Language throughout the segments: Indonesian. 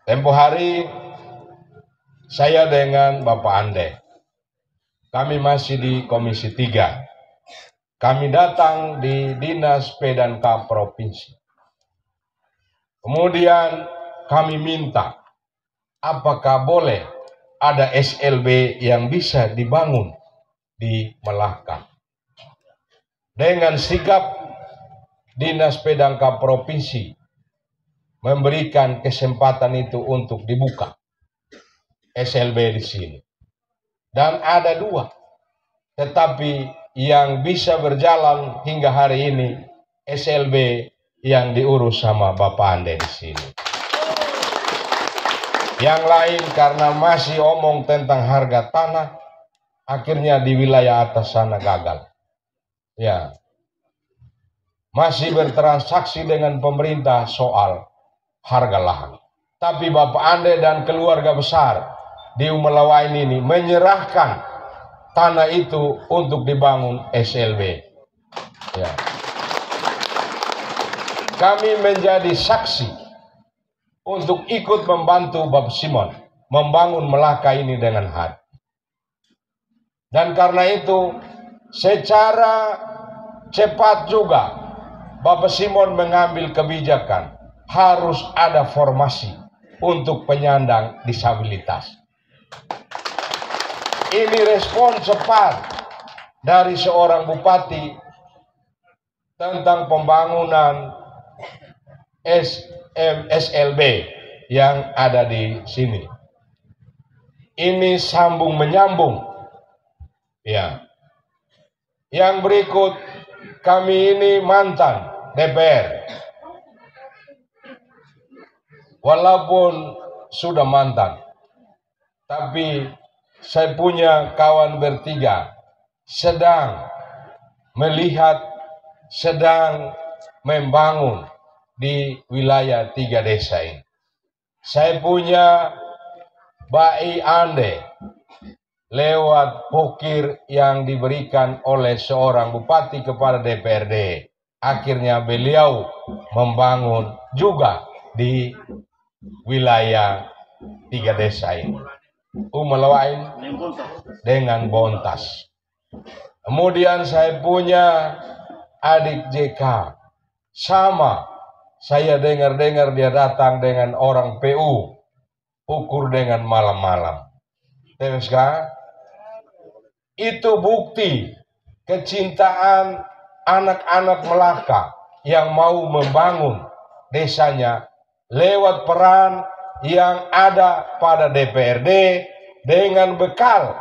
Tempo hari saya dengan Bapak Ande, kami masih di Komisi 3. Kami datang di Dinas P&K Provinsi. Kemudian kami minta apakah boleh ada SLB yang bisa dibangun di Melaka. Dengan sigap Dinas P&K Provinsi memberikan kesempatan itu untuk dibuka SLB di sini. Dan ada 2. Tetapi yang bisa berjalan hingga hari ini SLB yang diurus sama Bapak Ande di sini. Yang lain karena masih omong tentang harga tanah, akhirnya di wilayah atas sana gagal. Ya. Masih bertransaksi dengan pemerintah soal harga lahan. Tapi Bapak Ande dan keluarga besar di Umelawain ini menyerahkan tanah itu untuk dibangun SLB. Ya. Kami menjadi saksi untuk ikut membantu Bapak Simon membangun Melaka ini dengan hati. Dan karena itu secara cepat juga Bapak Simon mengambil kebijakan harus ada formasi untuk penyandang disabilitas. Ini respon cepat dari seorang bupati tentang pembangunan SLB yang ada di sini. Ini sambung menyambung. Ya. Yang berikut, kami ini mantan DPR. Walaupun sudah mantan, tapi saya punya kawan bertiga sedang melihat, sedang membangun di wilayah 3 desa ini. Saya punya Bayi Ande lewat pokir yang diberikan oleh seorang bupati kepada DPRD. Akhirnya beliau membangun juga di wilayah 3 desa ini. Umelawain dengan Bontas. Kemudian saya punya adik JK. Sama, saya dengar-dengar dia datang dengan orang PU. Ukur dengan malam-malam. Terus kan? Itu bukti kecintaan anak-anak Melaka yang mau membangun desanya lewat peran yang ada pada DPRD dengan bekal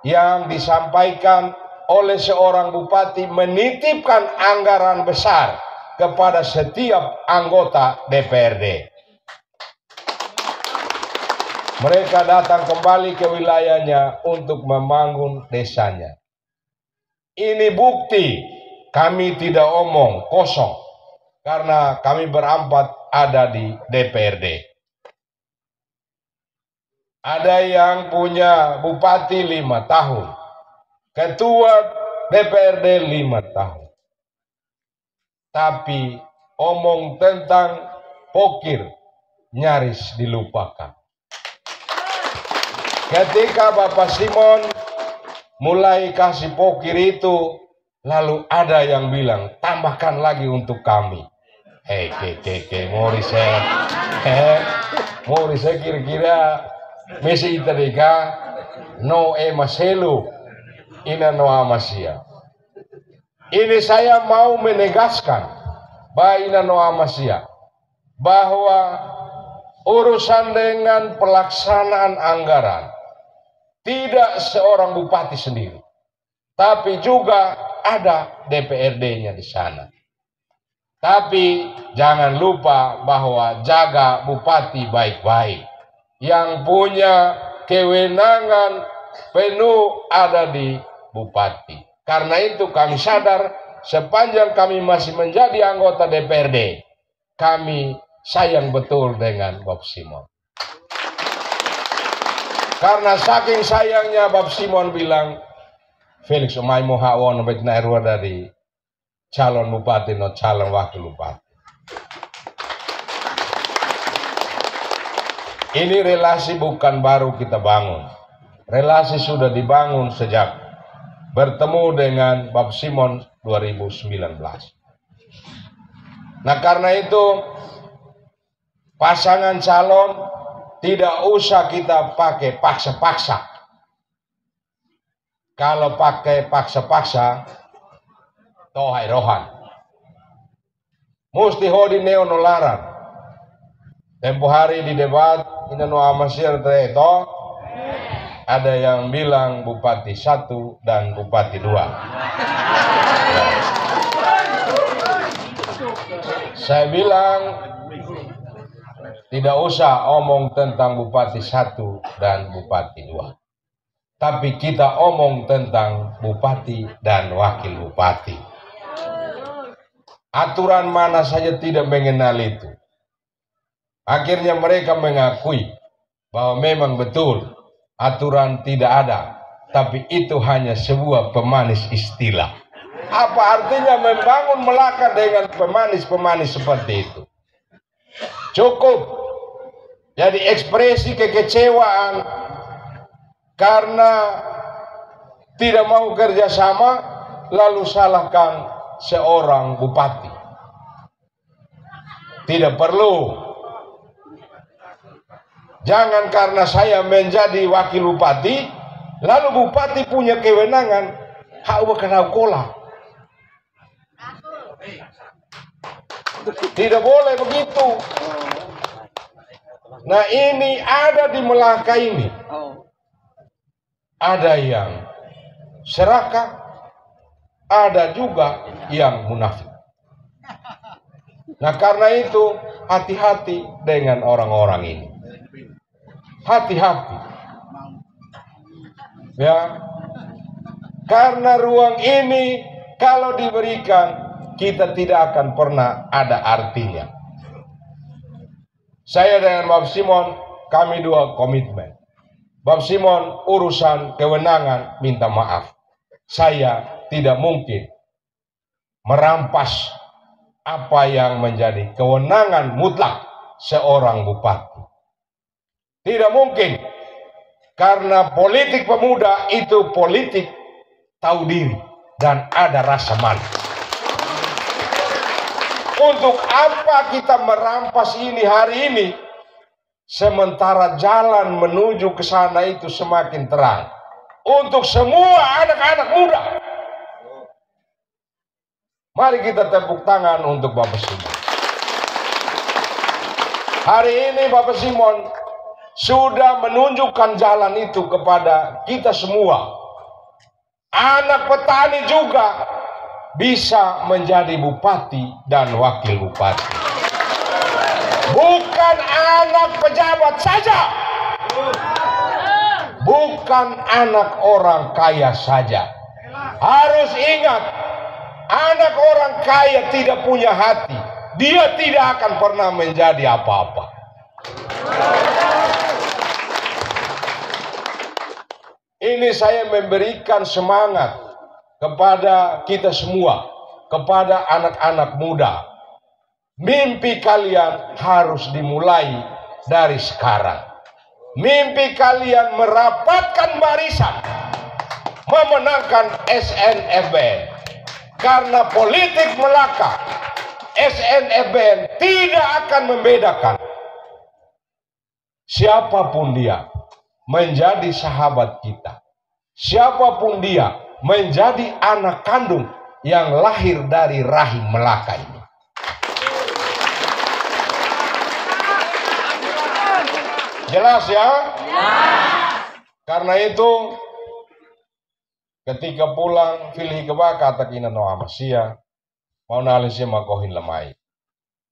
yang disampaikan oleh seorang bupati menitipkan anggaran besar kepada setiap anggota DPRD. Mereka datang kembali ke wilayahnya untuk membangun desanya. Ini bukti kami tidak omong kosong karena kami berempat ada di DPRD. Ada yang punya bupati 5 tahun, ketua DPRD 5 tahun. Tapi omong tentang pokir nyaris dilupakan. Ketika Bapak Simon mulai kasih pokir itu, lalu ada yang bilang, tambahkan lagi untuk kami. Morise kira-kira mesi itadeka no maselu ina no amasia. Ini saya mau menegaskan ina no amasia bahwa urusan dengan pelaksanaan anggaran tidak seorang bupati sendiri, tapi juga ada DPRD-nya di sana. Tapi jangan lupa bahwa jaga bupati baik-baik. Yang punya kewenangan penuh ada di bupati. Karena itu kami sadar sepanjang kami masih menjadi anggota DPRD, kami sayang betul dengan Bob Simon. Karena saking sayangnya Bob Simon bilang, Felix umay mo hawon bet na erwa dari calon bupati no calon wakil bupati. Ini relasi bukan baru kita bangun. Relasi sudah dibangun sejak bertemu dengan Bapak Simon 2019. Nah, karena itu pasangan calon tidak usah kita pakai paksa-paksa. Kalau pakai paksa-paksa, tohai rohan. Musti hodi neonolaran. Tempo hari di debat, ini no amasir itu, ada yang bilang Bupati 1 dan Bupati 2. Saya bilang tidak usah omong tentang Bupati 1 dan Bupati 2. Tapi kita omong tentang Bupati dan Wakil Bupati. Aturan mana saja tidak mengenal itu. Akhirnya mereka mengakui bahwa memang betul aturan tidak ada. Tapi itu hanya sebuah pemanis istilah. Apa artinya membangun Melaka dengan pemanis-pemanis seperti itu? Cukup. Jadi ekspresi kekecewaan karena tidak mau kerjasama, lalu salahkan seorang bupati. Tidak perlu. Jangan karena saya menjadi wakil bupati, lalu bupati punya kewenangan hak berkenal kola. Tidak boleh begitu. Nah, ini ada di Melaka ini. Ada yang serakah, ada juga yang munafik. Nah, karena itu hati-hati dengan orang-orang ini. Hati-hati. Ya. Karena ruang ini kalau diberikan kita tidak akan pernah ada artinya. Saya dengan Bapak Simon, kami dua komitmen. Bapak Simon urusan kewenangan minta maaf. Saya tidak mungkin merampas apa yang menjadi kewenangan mutlak seorang bupati. Tidak mungkin. Karena politik pemuda itu politik tahu diri dan ada rasa malu. Untuk apa kita merampas ini hari ini, sementara jalan menuju ke sana itu semakin terang. Untuk semua anak-anak muda. Mari kita tepuk tangan untuk Bapak Simon. Hari ini Bapak Simon sudah menunjukkan jalan itu kepada kita semua. Anak petani juga bisa menjadi bupati dan wakil bupati. Bukan anak pejabat saja. Bukan anak orang kaya saja. Harus ingat, anak orang kaya tidak punya hati. Dia tidak akan pernah menjadi apa-apa. Ini saya memberikan semangat kepada kita semua, kepada anak-anak muda. Mimpi kalian harus dimulai dari sekarang. Mimpi kalian merapatkan barisan, memenangkan SNFBN. Karena politik Melaka, SNFBN tidak akan membedakan siapapun dia menjadi sahabat kita. Siapapun dia menjadi anak kandung yang lahir dari rahim Melaka ini. Jelas ya? Karena itu ketika pulang filih keba kata kina no amasia mau nalisi makohin lemai.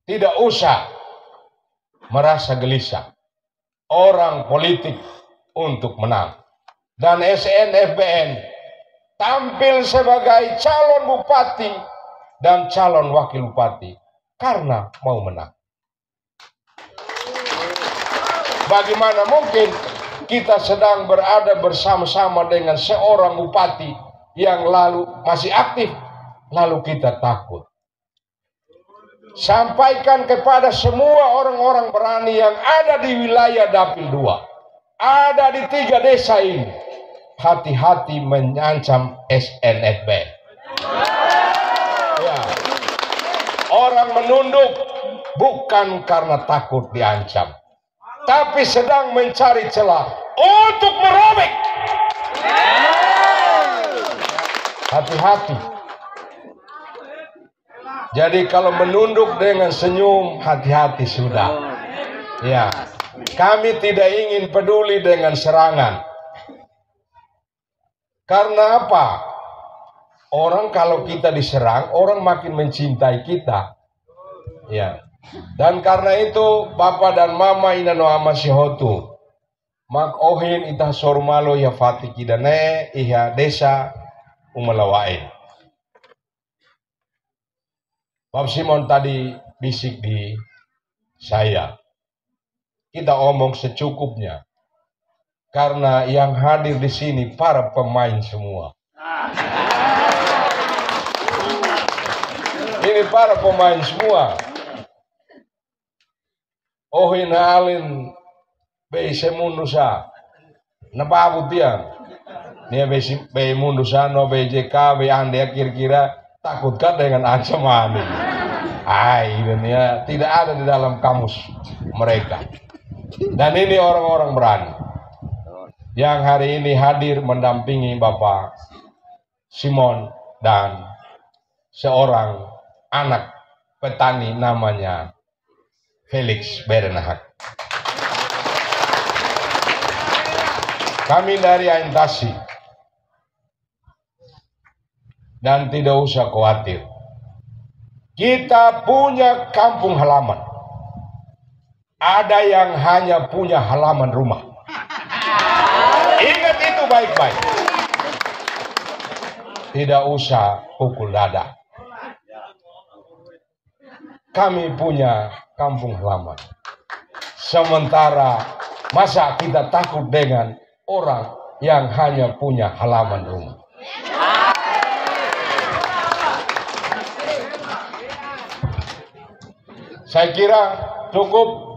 Tidak usah merasa gelisah. Orang politik untuk menang. Dan SNFBN tampil sebagai calon bupati dan calon wakil bupati karena mau menang. Bagaimana mungkin kita sedang berada bersama-sama dengan seorang bupati yang lalu masih aktif, lalu kita takut. sampaikan kepada semua orang-orang berani yang ada di wilayah Dapil 2, ada di 3 desa ini, hati-hati mengancam SNFB. Ya. Orang menunduk bukan karena takut diancam, tapi sedang mencari celah untuk merobek. Hati-hati. Jadi kalau menunduk dengan senyum, hati-hati sudah. Ya, kami tidak ingin peduli dengan serangan. Karena apa? Orang kalau kita diserang, orang makin mencintai kita. Ya. Dan karena itu, Bapak dan Mama ina no ama sihotu. Mak ohin itah sormalo ya fatiki dane iha desa umalawain. Bapak Simon tadi bisik di saya. Kita omong secukupnya. Karena yang hadir di sini para pemain semua. Ini para pemain semua. Oh inalin beise mundusa. Nababu tiang. Nia be mundusa no BJK be ande kira-kira takutkah dengan ancaman ini? Ini tidak ada di dalam kamus mereka. Dan ini orang-orang berani yang hari ini hadir mendampingi Bapak Simon dan seorang anak petani namanya Felix Berenahak. Kami dari Aintasi dan tidak usah khawatir. Kita punya kampung halaman. Ada yang hanya punya halaman rumah. Ingat itu baik-baik. Tidak usah pukul dada. Kami punya kampung halaman. Sementara masa kita takut dengan orang yang hanya punya halaman rumah? Saya kira cukup.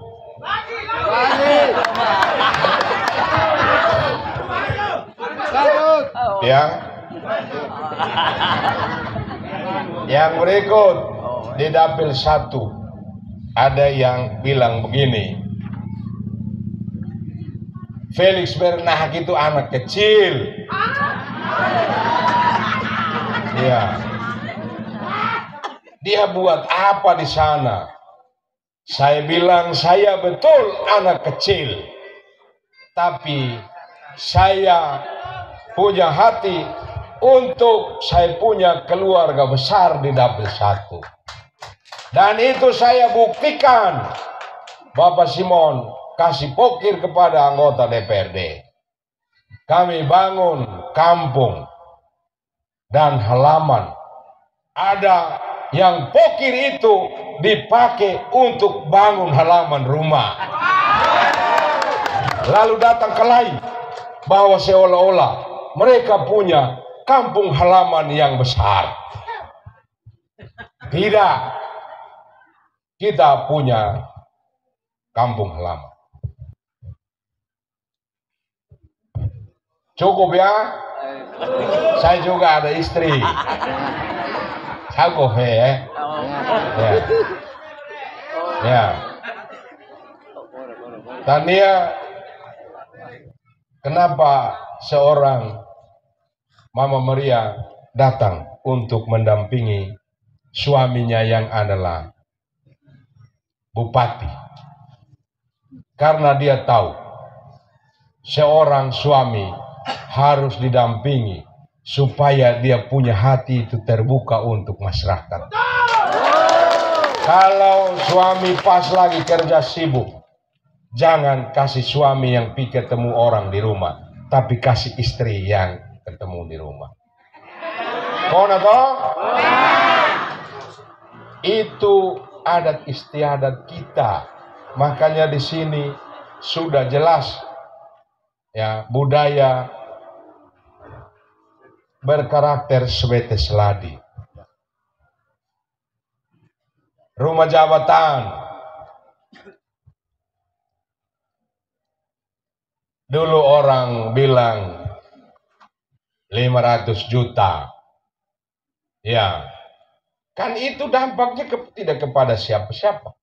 Ya. Yang berikut di Dapil 1 ada yang bilang begini. Felix Berenahak itu anak kecil. Ya. Dia buat apa di sana? Saya bilang saya betul anak kecil, tapi saya punya hati untuk saya punya keluarga besar di Dapil 1. Dan itu saya buktikan. Bapak Simon kasih pokir kepada anggota DPRD. Kami bangun kampung dan halaman. Ada yang pokir itu dipakai untuk bangun halaman rumah. Lalu datang ke lain bahwa seolah-olah mereka punya kampung halaman yang besar. Tidak. Kita punya kampung halaman. Cukup ya? Saya juga ada istri. Aku ya. Ya. Tania, kenapa seorang Mama Maria datang untuk mendampingi suaminya yang adalah bupati? Karena dia tahu seorang suami harus didampingi supaya dia punya hati itu terbuka untuk masyarakat. Kalau suami pas lagi kerja sibuk, jangan kasih suami yang pergi ketemu orang di rumah, tapi kasih istri yang ketemu di rumah. Kona toh? Itu adat istiadat kita. Makanya di sini sudah jelas ya, budaya berkarakter Swete Seladi. rumah jabatan. Dulu orang bilang 500 juta. Ya, kan itu dampaknya tidak kepada siapa-siapa.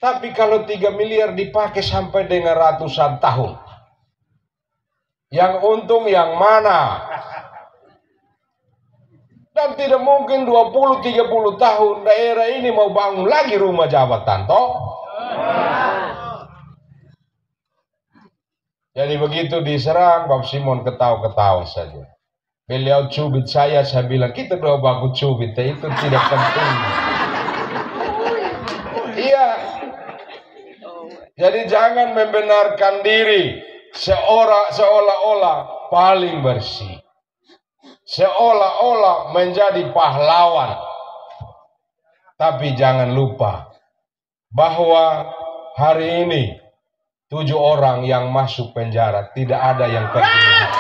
Tapi kalau 3 miliar dipakai sampai dengan ratusan tahun, yang untung yang mana? Dan tidak mungkin 20-30 tahun daerah ini mau bangun lagi rumah jabatan, toh? Jadi begitu diserang, Bapak Simon ketawa-ketawa saja. Beliau cubit saya bilang, kita doa baku cubit, itu tidak penting. Iya. Jadi jangan membenarkan diri seolah-olah paling bersih. Seolah-olah menjadi pahlawan. Tapi jangan lupa bahwa hari ini 7 orang yang masuk penjara tidak ada yang terpilihan.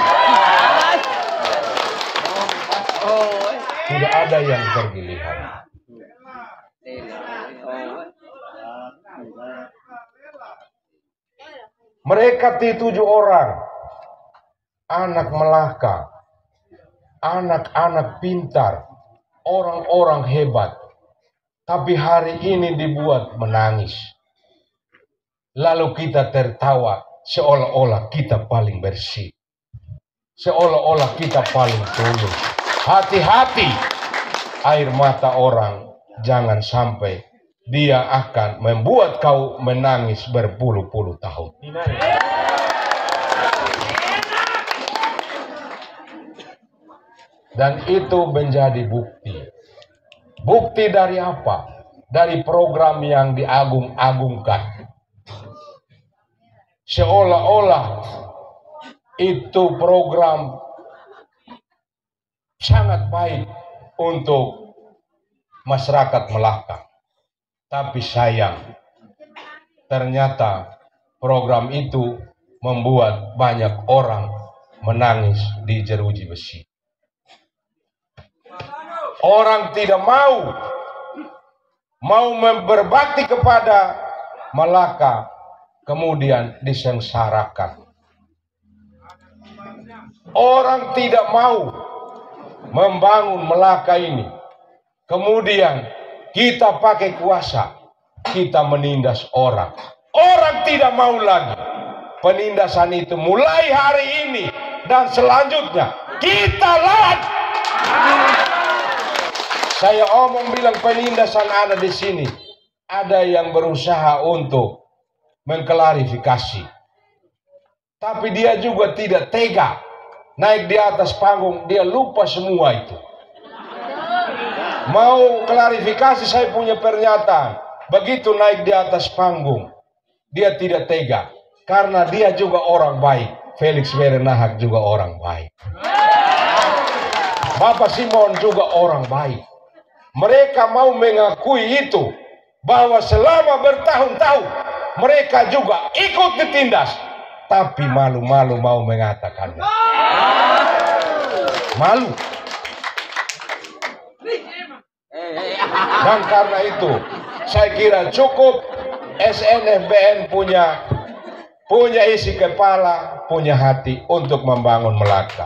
Tidak ada yang terpilihan. Mereka 7 orang, anak Melaka, anak-anak pintar, orang-orang hebat, tapi hari ini dibuat menangis. Lalu kita tertawa seolah-olah kita paling bersih, seolah-olah kita paling tulus. Hati-hati, air mata orang jangan sampai dia akan membuat kau menangis berpuluh-puluh tahun. Dan itu menjadi bukti. Bukti dari apa? Dari program yang diagung-agungkan. Seolah-olah itu program sangat baik untuk masyarakat Melaka. Tapi sayang, ternyata program itu membuat banyak orang menangis di jeruji besi. Orang tidak mau berbakti kepada Melaka, kemudian disengsarakan. Orang tidak mau membangun Melaka ini, kemudian kita pakai kuasa, kita menindas orang. Orang tidak mau lagi. Penindasan itu mulai hari ini dan selanjutnya kita lawan. Saya bilang penindasan ada di sini. Ada yang berusaha untuk mengklarifikasi. Tapi dia juga tidak tega. Naik di atas panggung, dia lupa semua itu. Mau klarifikasi saya punya pernyataan. Begitu naik di atas panggung, dia tidak tega. Karena dia juga orang baik. Felix Berenahak juga orang baik. Bapak Simon juga orang baik. Mereka mau mengakui itu. Bahwa selama bertahun-tahun mereka juga ikut ditindas. Tapi malu-malu mau mengatakannya. Malu. Dan karena itu saya kira cukup SNFBN punya isi kepala, punya hati untuk membangun Melaka.